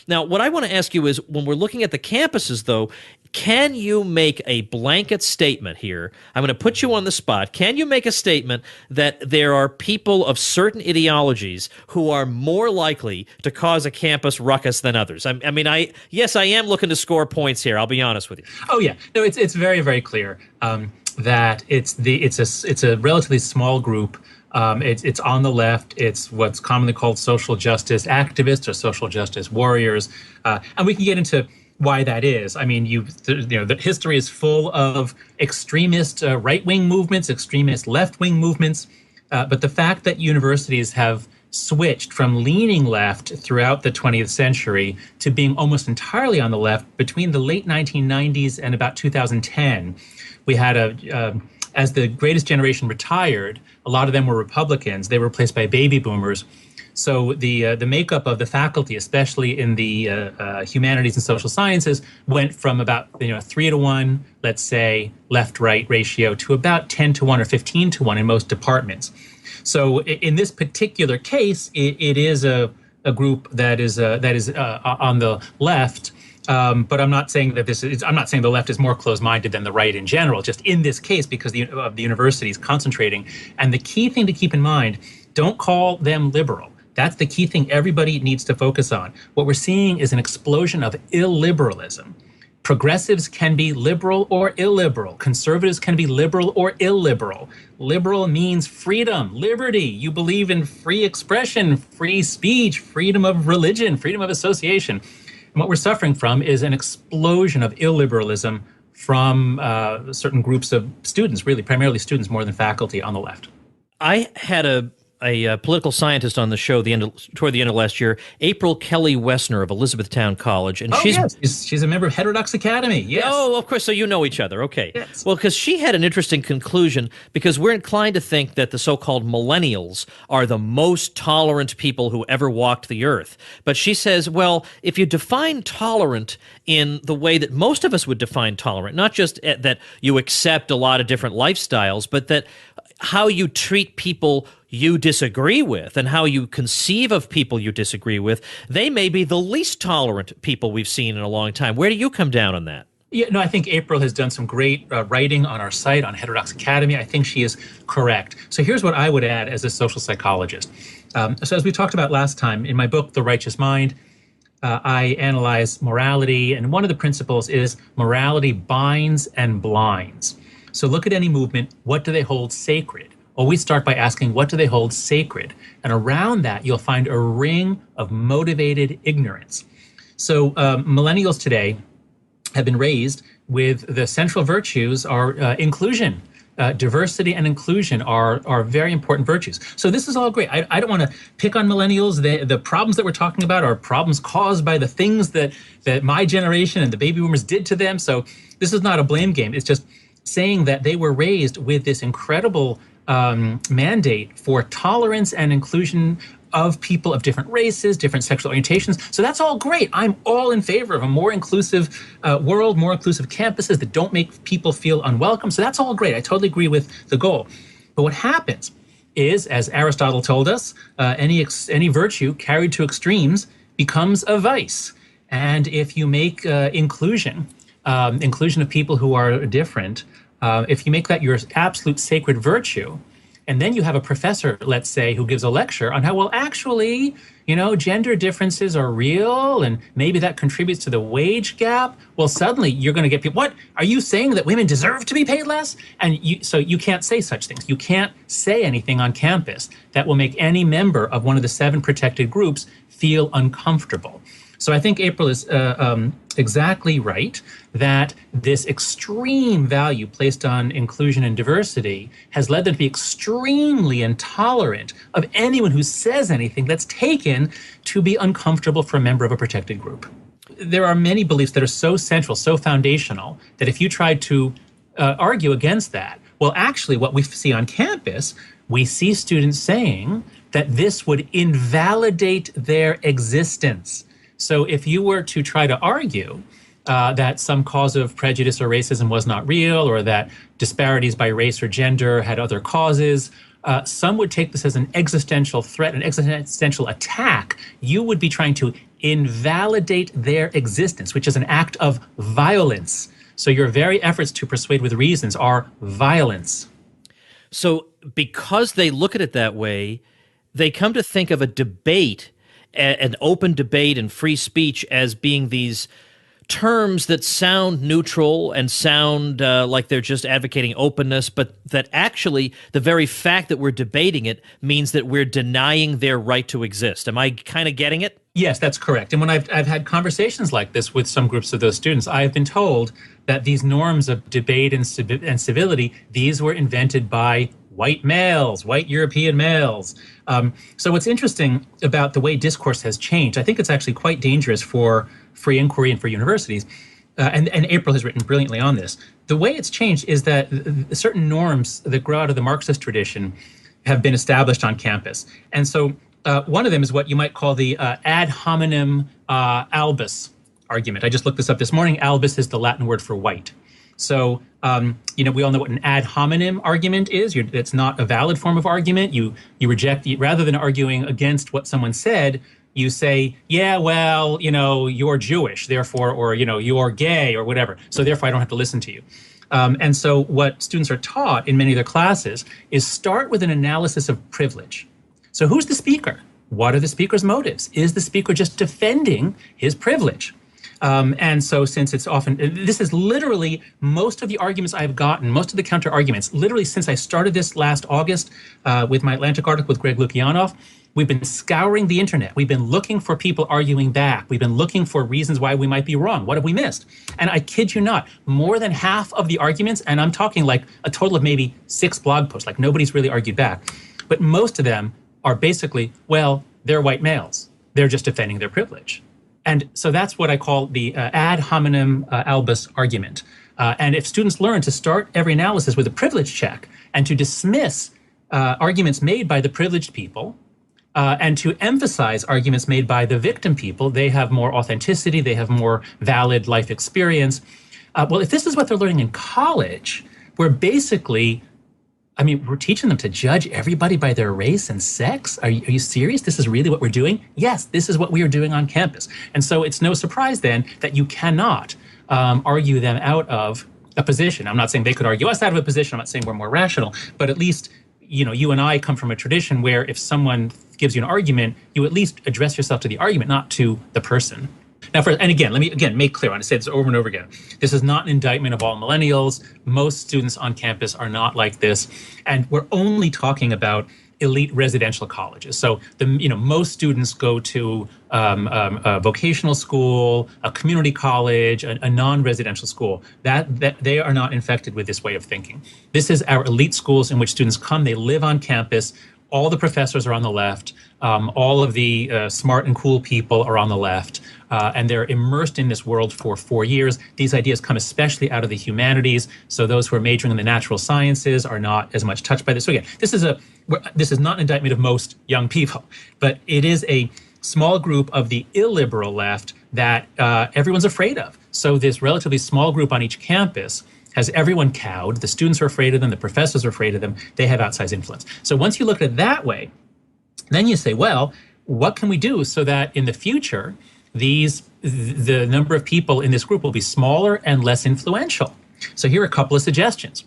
Now, what I want to ask you is, when we're looking at the campuses, though, can you make a blanket statement here? I'm going to put you on the spot. Can you make a statement that there are people of certain ideologies who are more likely to cause a campus ruckus than others? Yes, I am looking to score points here. I'll be honest with you. Oh yeah, no, it's very, very clear that it's a relatively small group. It's on the left. It's what's commonly called social justice activists or social justice warriors, and we can get into why that is. I mean, the history is full of extremist right-wing movements, extremist left-wing movements, but the fact that universities have switched from leaning left throughout the 20th century to being almost entirely on the left between the late 1990s and about 2010, we had as the greatest generation retired, a lot of them were Republicans. They were replaced by baby boomers. So the makeup of the faculty, especially in the humanities and social sciences, went from about 3-to-1, let's say, left-right ratio to about 10-to-1 or 15-to-1 in most departments. So in this particular case, it is a group that is on the left. But I'm not saying that I'm not saying the left is more closed-minded than the right in general, just in this case because of the universities concentrating. And the key thing to keep in mind, don't call them liberal. That's the key thing everybody needs to focus on. What we're seeing is an explosion of illiberalism. Progressives can be liberal or illiberal. Conservatives can be liberal or illiberal. Liberal means freedom, liberty. You believe in free expression, free speech, freedom of religion, freedom of association. And what we're suffering from is an explosion of illiberalism from certain groups of students, really primarily students more than faculty on the left. I had a political scientist on the show toward the end of last year, April Kelly Wessner of Elizabethtown College, and she's a member of Heterodox Academy. Yes. Oh, of course. So you know each other. Okay. Yes. Well, because she had an interesting conclusion, because we're inclined to think that the so-called millennials are the most tolerant people who ever walked the earth. But she says, well, if you define tolerant in the way that most of us would define tolerant, not just that you accept a lot of different lifestyles, but that how you treat people you disagree with and how you conceive of people you disagree with, they may be the least tolerant people we've seen in a long time. Where do you come down on that? Yeah, no, I think April has done some great writing on our site, on Heterodox Academy. I think she is correct. So here's what I would add as a social psychologist. So as we talked about last time, in my book, The Righteous Mind, I analyze morality, and one of the principles is morality binds and blinds. So look at any movement. What do they hold sacred? Always start by asking, what do they hold sacred? And around that, you'll find a ring of motivated ignorance. So millennials today have been raised with the central virtues are inclusion. Diversity and inclusion are very important virtues. So this is all great. I don't want to pick on millennials. The problems that we're talking about are problems caused by the things that my generation and the baby boomers did to them. So this is not a blame game. It's just saying that they were raised with this incredible mandate for tolerance and inclusion of people of different races, different sexual orientations. So that's all great. I'm all in favor of a more inclusive world, more inclusive campuses that don't make people feel unwelcome. So that's all great. I totally agree with the goal. But what happens is, as Aristotle told us, any virtue carried to extremes becomes a vice. And if you make inclusion of people who are different, if you make that your absolute sacred virtue, and then you have a professor, let's say, who gives a lecture on how, well, actually, gender differences are real, and maybe that contributes to the wage gap. Well, suddenly you're going to get people, what? Are you saying that women deserve to be paid less? And so you can't say such things. You can't say anything on campus that will make any member of one of the 7 protected groups feel uncomfortable. So I think April is exactly right that this extreme value placed on inclusion and diversity has led them to be extremely intolerant of anyone who says anything that's taken to be uncomfortable for a member of a protected group. There are many beliefs that are so central, so foundational, that if you tried to argue against that, well, actually, what we see on campus, we see students saying that this would invalidate their existence. So if you were to try to argue that some cause of prejudice or racism was not real, or that disparities by race or gender had other causes, some would take this as an existential threat, an existential attack. You would be trying to invalidate their existence, which is an act of violence. So your very efforts to persuade with reasons are violence. So because they look at it that way, they come to think of a debate, an open debate and free speech as being these terms that sound neutral and sound like they're just advocating openness, but that actually the very fact that we're debating it means that we're denying their right to exist. Am I kind of getting it? Yes, that's correct. And when I've had conversations like this with some groups of those students, I've been told that these norms of debate and civility, these were invented by white males, white European males. So what's interesting about the way discourse has changed, I think it's actually quite dangerous for free inquiry and for universities, and April has written brilliantly on this. The way it's changed is that certain norms that grow out of the Marxist tradition have been established on campus. And so one of them is what you might call the ad hominem albus argument. I just looked this up this morning. Albus is the Latin word for white. So, we all know what an ad hominem argument is. It's not a valid form of argument. You reject, rather than arguing against what someone said, you say, yeah, well, you're Jewish, therefore, or, you're gay or whatever. So therefore, I don't have to listen to you. And so what students are taught in many of their classes is start with an analysis of privilege. So who's the speaker? What are the speaker's motives? Is the speaker just defending his privilege? And so since it's often, this is literally most of the arguments I've gotten, most of the counter arguments, literally since I started this last August with my Atlantic article with Greg Lukianoff, we've been scouring the internet. We've been looking for people arguing back. We've been looking for reasons why we might be wrong. What have we missed? And I kid you not, more than half of the arguments, and I'm talking like a total of maybe 6 blog posts, like nobody's really argued back, but most of them are basically, well, they're white males. They're just defending their privilege. And so that's what I call the ad hominem albus argument. And if students learn to start every analysis with a privilege check and to dismiss arguments made by the privileged people and to emphasize arguments made by the victim people, they have more authenticity, they have more valid life experience. Well, if this is what they're learning in college, we're basically, we're teaching them to judge everybody by their race and sex. Are you serious? This is really what we're doing? Yes, this is what we are doing on campus. And so it's no surprise then that you cannot argue them out of a position. I'm not saying they could argue us out of a position. I'm not saying we're more rational, but at least, you and I come from a tradition where if someone gives you an argument, you at least address yourself to the argument, not to the person. Now, and again, let me make clear, I want to say this over and over again. This is not an indictment of all millennials. Most students on campus are not like this. And we're only talking about elite residential colleges. So most students go to a vocational school, a community college, a non-residential school. That they are not infected with this way of thinking. This is our elite schools in which students come, they live on campus. All the professors are on the left. All of the smart and cool people are on the left. And they're immersed in this world for 4 years. These ideas come especially out of the humanities. So those who are majoring in the natural sciences are not as much touched by this. So again, this is not an indictment of most young people, but it is a small group of the illiberal left that everyone's afraid of. So this relatively small group on each campus has everyone cowed. The students are afraid of them. The professors are afraid of them. They have outsized influence. So once you look at it that way, then you say, well, what can we do so that in the future, the number of people in this group will be smaller and less influential? So here are a couple of suggestions.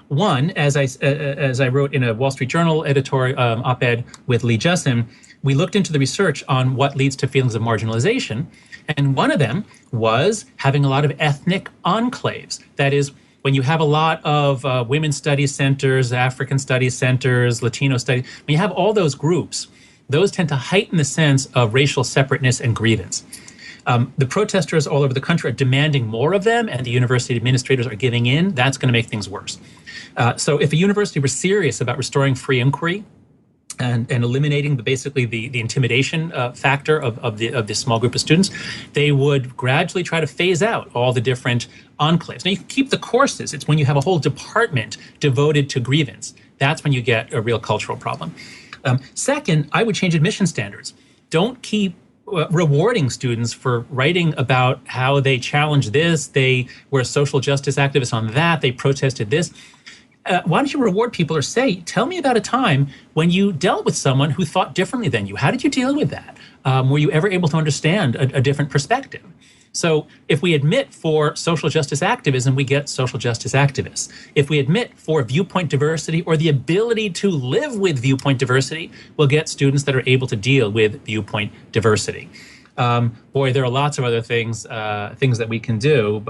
One, as I wrote in a Wall Street Journal editorial op-ed with Lee Jussin, we looked into the research on what leads to feelings of marginalization. And one of them was having a lot of ethnic enclaves. That is, when you have a lot of women's studies centers, African studies centers, Latino studies, when you have all those groups, those tend to heighten the sense of racial separateness and grievance. The protesters all over the country are demanding more of them, and the university administrators are giving in. That's going to make things worse. So if a university were serious about restoring free inquiry and eliminating the intimidation factor of this small group of students, they would gradually try to phase out all the different enclaves. Now, you can keep the courses. It's when you have a whole department devoted to grievance. That's when you get a real cultural problem. Second, I would change admission standards. Don't keep rewarding students for writing about how they challenged this, they were social justice activists on that, they protested this. why don't you reward people or say, tell me about a time when you dealt with someone who thought differently than you? How did you deal with that? Were you ever able to understand a different perspective? So if we admit for social justice activism, we get social justice activists. If we admit for viewpoint diversity or the ability to live with viewpoint diversity, we'll get students that are able to deal with viewpoint diversity. Boy, there are lots of other things that we can do.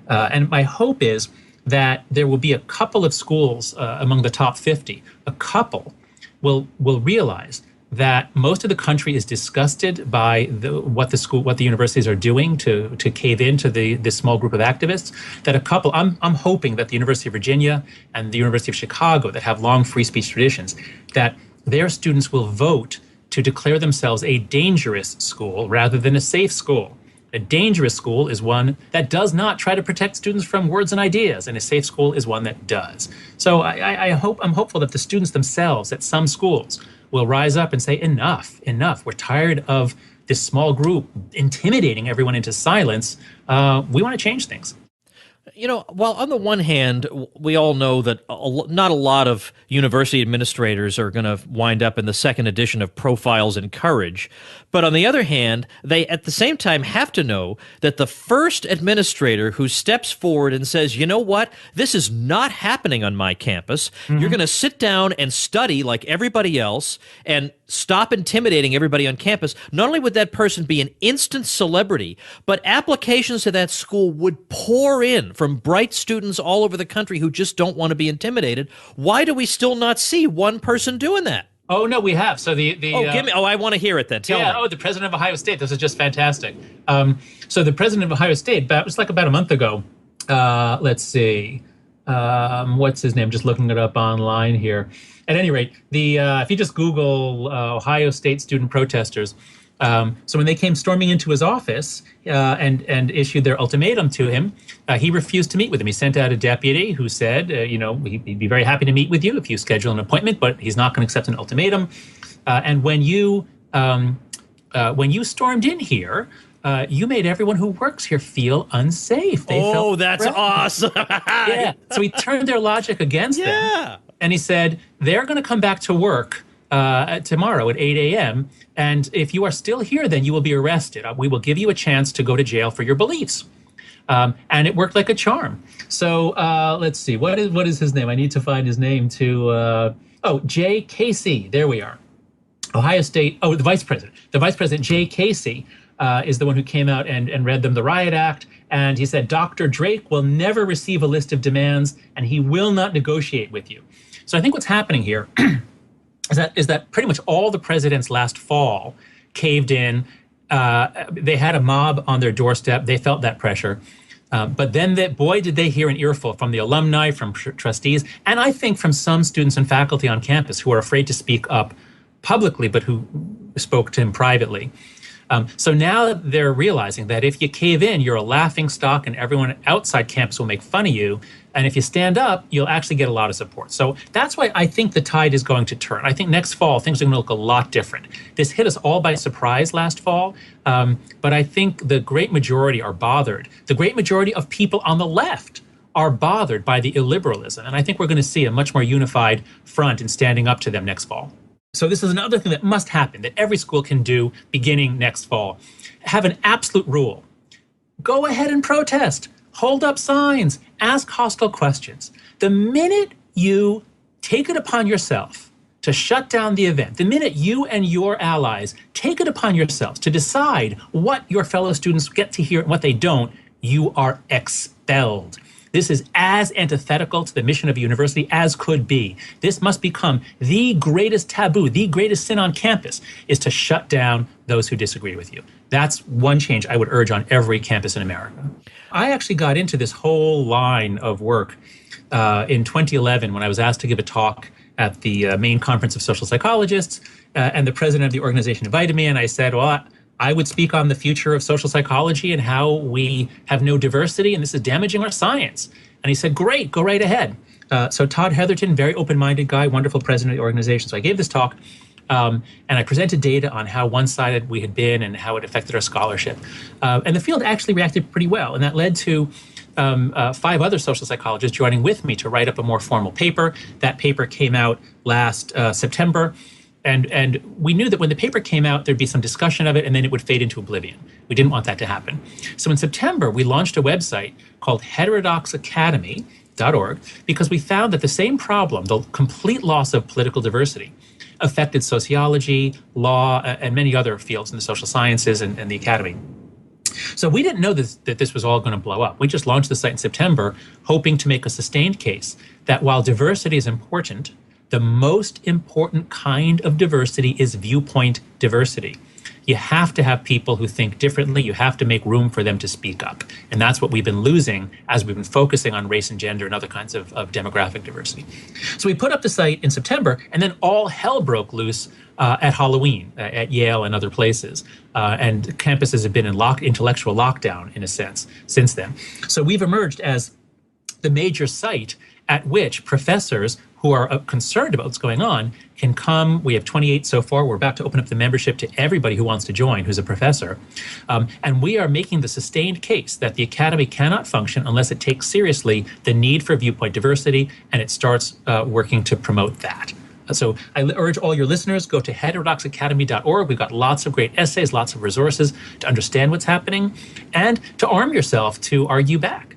And my hope is that there will be a couple of schools among the top 50, a couple will realize that most of the country is disgusted by what the universities are doing to cave into this small group of activists. That a couple, I'm hoping that the University of Virginia and the University of Chicago, that have long free speech traditions, that their students will vote to declare themselves a dangerous school rather than a safe school. A dangerous school is one that does not try to protect students from words and ideas, and a safe school is one that does. So I'm hopeful that the students themselves at some schools will rise up and say, enough. We're tired of this small group intimidating everyone into silence. We want to change things. You know, while on the one hand, we all know that not a lot of university administrators are going to wind up in the second edition of Profiles in Courage, but on the other hand, they at the same time have to know that the first administrator who steps forward and says, you know what, this is not happening on my campus, you're going to sit down and study like everybody else and stop intimidating everybody on campus, not only would that person be an instant celebrity, but applications to that school would pour in from bright students all over the country who just don't want to be intimidated. Why do we still not see one person doing that? Oh, no, we have. So I want to hear it then. Tell me. Oh, the president of Ohio State. This is just fantastic. So the president of Ohio State, it was like about a month ago. Let's see. What's his name? Just looking it up online here. At any rate, if you just Google Ohio State student protesters, so when they came storming into his office and issued their ultimatum to him, he refused to meet with them. He sent out a deputy who said, he'd be very happy to meet with you if you schedule an appointment, but he's not going to accept an ultimatum. And when you stormed in here, you made everyone who works here feel unsafe. They felt that's threatened. awesome. Yeah. So he turned their logic against them. And he said, they're going to come back to work tomorrow at 8 a.m. And if you are still here, then you will be arrested. We will give you a chance to go to jail for your beliefs. And it worked like a charm. So let's see. What is his name? I need to find his name to. Jay Casey. There we are. Ohio State. Oh, the vice president. The vice president, Jay Casey, is the one who came out and read them the Riot Act. And he said, Dr. Drake will never receive a list of demands, and he will not negotiate with you. So I think what's happening here is that pretty much all the presidents last fall caved in. They had a mob on their doorstep. They felt that pressure. But then, did they hear an earful from the alumni, from trustees, and I think from some students and faculty on campus who are afraid to speak up publicly, but who spoke to him privately. So now they're realizing that if you cave in, you're a laughing stock and everyone outside campus will make fun of you. And if you stand up, you'll actually get a lot of support. So that's why I think the tide is going to turn. I think next fall, things are going to look a lot different. This hit us all by surprise last fall, but I think the great majority are bothered. The great majority of people on the left are bothered by the illiberalism. And I think we're going to see a much more unified front in standing up to them next fall. So this is another thing that must happen, that every school can do beginning next fall. Have an absolute rule. Go ahead and protest. Hold up signs. Ask hostile questions. The minute you take it upon yourself to shut down the event, the minute you and your allies take it upon yourselves to decide what your fellow students get to hear and what they don't, you are expelled. This is as antithetical to the mission of a university as could be. This must become the greatest taboo, the greatest sin on campus, is to shut down those who disagree with you. That's one change I would urge on every campus in America. I actually got into this whole line of work in 2011 when I was asked to give a talk at the main conference of social psychologists, and the president of the organization invited me, and I said, well, I would speak on the future of social psychology and how we have no diversity and this is damaging our science. And he said, great, go right ahead. So Todd Heatherton, very open-minded guy, wonderful president of the organization. So I gave this talk and I presented data on how one-sided we had been and how it affected our scholarship. And the field actually reacted pretty well. And that led to 5 other social psychologists joining with me to write up a more formal paper. That paper came out last September. And we knew that when the paper came out, there'd be some discussion of it, and then it would fade into oblivion. We didn't want that to happen. So in September, we launched a website called heterodoxacademy.org because we found that the same problem, the complete loss of political diversity, affected sociology, law, and many other fields in the social sciences and the academy. So we didn't know that this was all going to blow up. We just launched the site in September, hoping to make a sustained case that while diversity is important, the most important kind of diversity is viewpoint diversity. You have to have people who think differently. You have to make room for them to speak up. And that's what we've been losing as we've been focusing on race and gender and other kinds of demographic diversity. So we put up the site in September, and then all hell broke loose at Halloween at Yale and other places. And campuses have been in intellectual lockdown, in a sense, since then. So we've emerged as the major site at which professors who are concerned about what's going on can come. We have 28 so far. We're about to open up the membership to everybody who wants to join, who's a professor. And we are making the sustained case that the academy cannot function unless it takes seriously the need for viewpoint diversity, and it starts working to promote that. So I urge all your listeners, go to heterodoxacademy.org. We've got lots of great essays, lots of resources to understand what's happening, and to arm yourself to argue back.